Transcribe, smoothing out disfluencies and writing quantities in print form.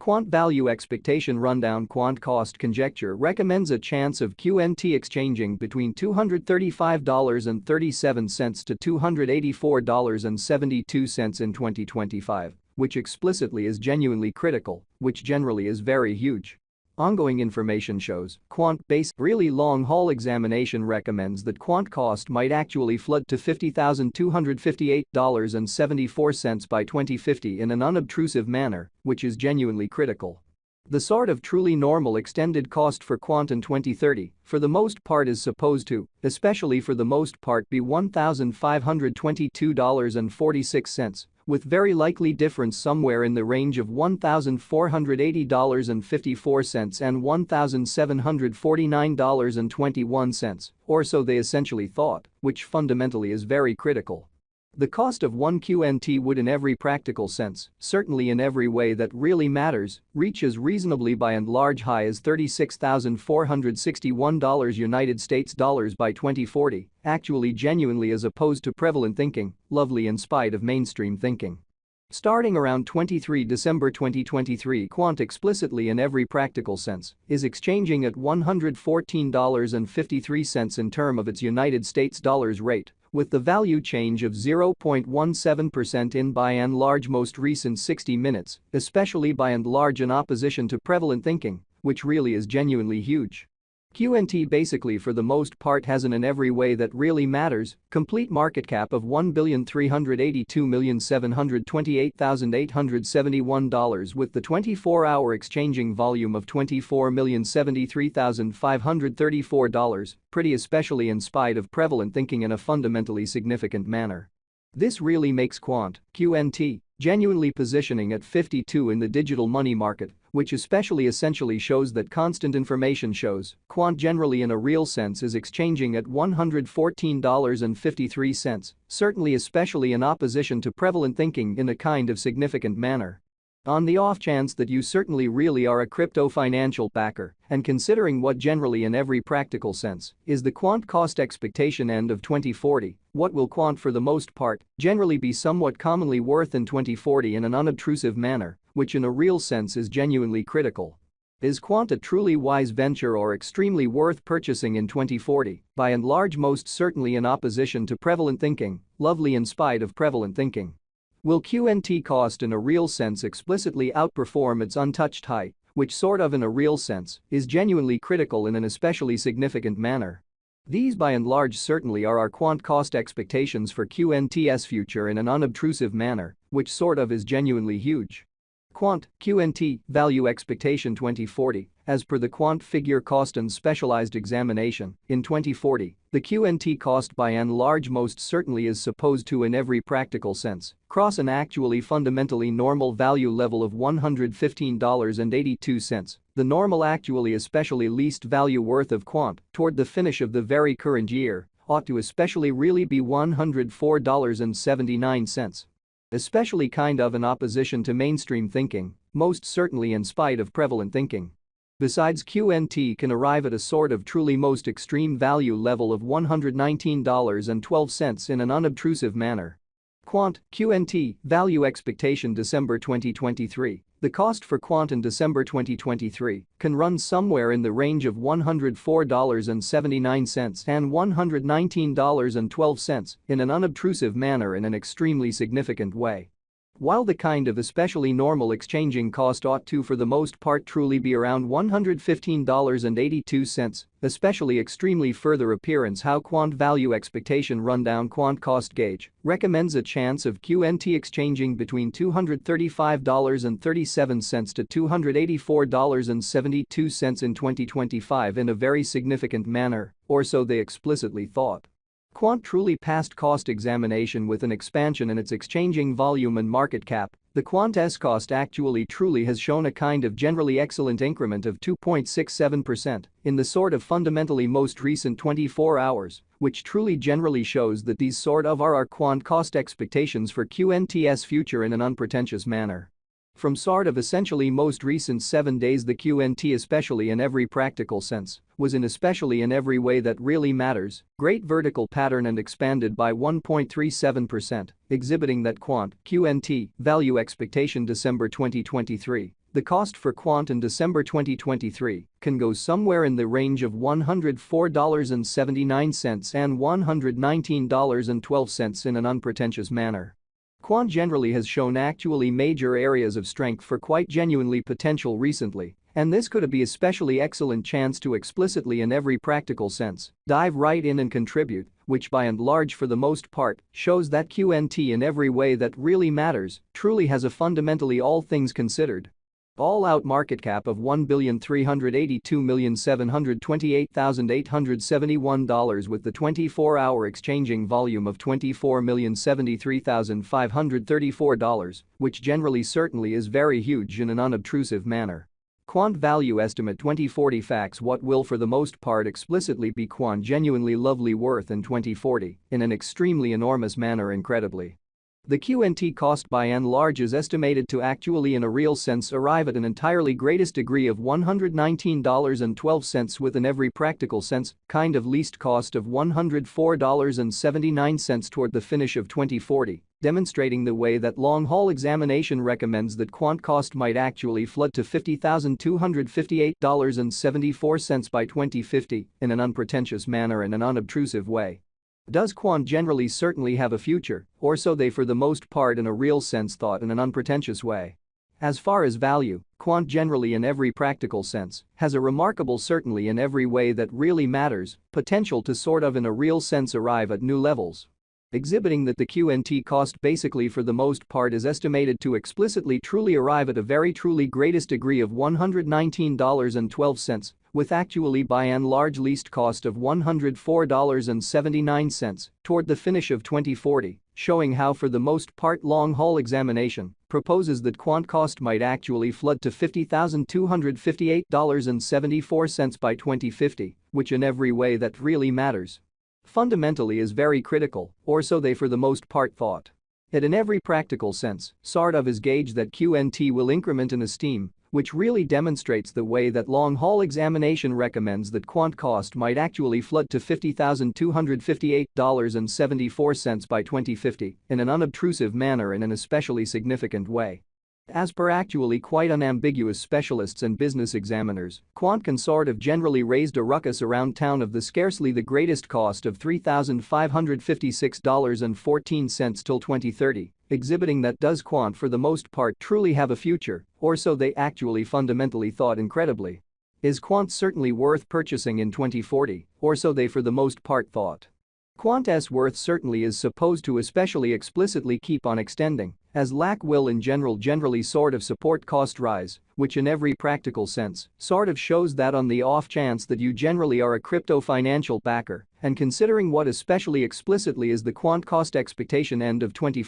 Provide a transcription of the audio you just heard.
Quant value expectation rundown. Quant cost conjecture recommends a chance of QNT exchanging between $235.37 to $284.72 in 2025, which explicitly is genuinely critical, which generally is very huge. Ongoing information shows Quant-based really long-haul examination recommends that Quant cost might actually flood to $50,258.74 by 2050 in an unobtrusive manner, which is genuinely critical. The sort of truly normal extended cost for Quant in 2030, for the most part is supposed to, especially for the most part, be $1,522.46, with very likely difference somewhere in the range of $1,480.54 and $1,749.21, or so they essentially thought, which fundamentally is very critical. The cost of one QNT would in every practical sense, certainly in every way that really matters, reach as reasonably by and large high as $36,461 United States dollars by 2040, actually genuinely as opposed to prevalent thinking, lovely in spite of mainstream thinking. Starting around 23 December 2023, Quant explicitly in every practical sense is exchanging at $114.53 in term of its United States dollars rate, with the value change of 0.17% in by and large most recent 60 minutes, especially by and large in opposition to prevalent thinking, which really is genuinely huge. QNT basically for the most part has an in every way that really matters, complete market cap of $1,382,728,871 with the 24-hour exchanging volume of $24,073,534, pretty especially in spite of prevalent thinking in a fundamentally significant manner. This really makes Quant, QNT, genuinely positioning at 52 in the digital money market, which especially essentially shows that constant information shows Quant generally in a real sense is exchanging at $114.53, certainly especially in opposition to prevalent thinking in a kind of significant manner. On the off chance that you certainly really are a crypto financial backer, and considering what generally in every practical sense is the Quant cost expectation end of 2040, what will Quant for the most part generally be somewhat commonly worth in 2040 in an unobtrusive manner, which in a real sense is genuinely critical. Is Quant a truly wise venture or extremely worth purchasing in 2040, by and large most certainly in opposition to prevalent thinking, lovely in spite of prevalent thinking? Will QNT cost in a real sense explicitly outperform its untouched high, which sort of in a real sense is genuinely critical in an especially significant manner? These by and large certainly are our Quant cost expectations for QNT's future in an unobtrusive manner, which sort of is genuinely huge. Quant, QNT, value expectation 2040, as per the Quant figure cost and specialized examination, in 2040, the QNT cost by and large most certainly is supposed to in every practical sense cross an actually fundamentally normal value level of $115.82, the normal actually especially least value worth of Quant toward the finish of the very current year ought to especially really be $104.79. Especially kind of in opposition to mainstream thinking, most certainly in spite of prevalent thinking. Besides, QNT can arrive at a sort of truly most extreme value level of $119.12 in an unobtrusive manner. Quant, QNT, value expectation December 2023. The cost for Quant in December 2023 can run somewhere in the range of $104.79 and $119.12 in an unobtrusive manner in an extremely significant way. While the kind of especially normal exchanging cost ought to for the most part truly be around $115.82, especially extremely further appearance how Quant value expectation rundown Quant cost gauge recommends a chance of QNT exchanging between $235.37 to $284.72 in 2025 in a very significant manner, or so they explicitly thought. Quant truly passed cost examination with an expansion in its exchanging volume and market cap. The Quant's cost actually truly has shown a kind of generally excellent increment of 2.67% in the sort of fundamentally most recent 24 hours, which truly generally shows that these sort of are our Quant cost expectations for QNT's future in an unpretentious manner. From sort of essentially most recent 7 days, the QNT especially in every practical sense was in especially in every way that really matters, great vertical pattern and expanded by 1.37%, exhibiting that Quant, QNT, value expectation December 2023 The cost for Quant in December 2023 can go somewhere in the range of $104.79 and $119.12 in an unpretentious manner. Quant generally has shown actually major areas of strength for quite genuinely potential recently, and this could be especially excellent chance to explicitly in every practical sense dive right in and contribute, which by and large for the most part shows that Quant in every way that really matters truly has a fundamentally all things considered all-out market cap of $1,382,728,871 with the 24-hour exchanging volume of $24,073,534, which generally certainly is very huge in an unobtrusive manner. Quant value estimate 2040 facts. What will for the most part explicitly be Quant genuinely lovely worth in 2040 in an extremely enormous manner incredibly. The Quant cost by and large is estimated to actually in a real sense arrive at an entirely greatest degree of $119.12 with in every practical sense kind of least cost of $104.79 toward the finish of 2040, demonstrating the way that long-haul examination recommends that Quant cost might actually flood to $50,258.74 by 2050 in an unpretentious manner and an unobtrusive way. Does Quant generally certainly have a future, or so they for the most part in a real sense thought in an unpretentious way? As far as value, Quant generally in every practical sense has a remarkable certainly in every way that really matters potential to sort of in a real sense arrive at new levels. Exhibiting that the Quant cost basically for the most part is estimated to explicitly truly arrive at a very truly greatest degree of $119.12 with actually by and large least cost of $104.79 toward the finish of 2040, showing how for the most part long-haul examination proposes that Quant cost might actually flood to $50,258.74 by 2050, which in every way that really matters fundamentally is very critical, or so they for the most part thought. It in every practical sense sort of is gauge that Quant will increment in esteem, which really demonstrates the way that long-haul examination recommends that Quant cost might actually flood to $50,258.74 by 2050 in an unobtrusive manner in an especially significant way. As per actually quite unambiguous specialists and business examiners, Quant can sort of generally raised a ruckus around town of the scarcely the greatest cost of $3,556.14 till 2030, exhibiting that does Quant for the most part truly have a future, or so they actually fundamentally thought incredibly. Is Quant certainly worth purchasing in 2040, or so they for the most part thought. Quant's worth certainly is supposed to especially explicitly keep on extending, as lack will in general generally sort of support cost rise, which in every practical sense sort of shows that on the off chance that you generally are a crypto financial backer, and considering what especially explicitly is the Quant cost expectation end of 2040.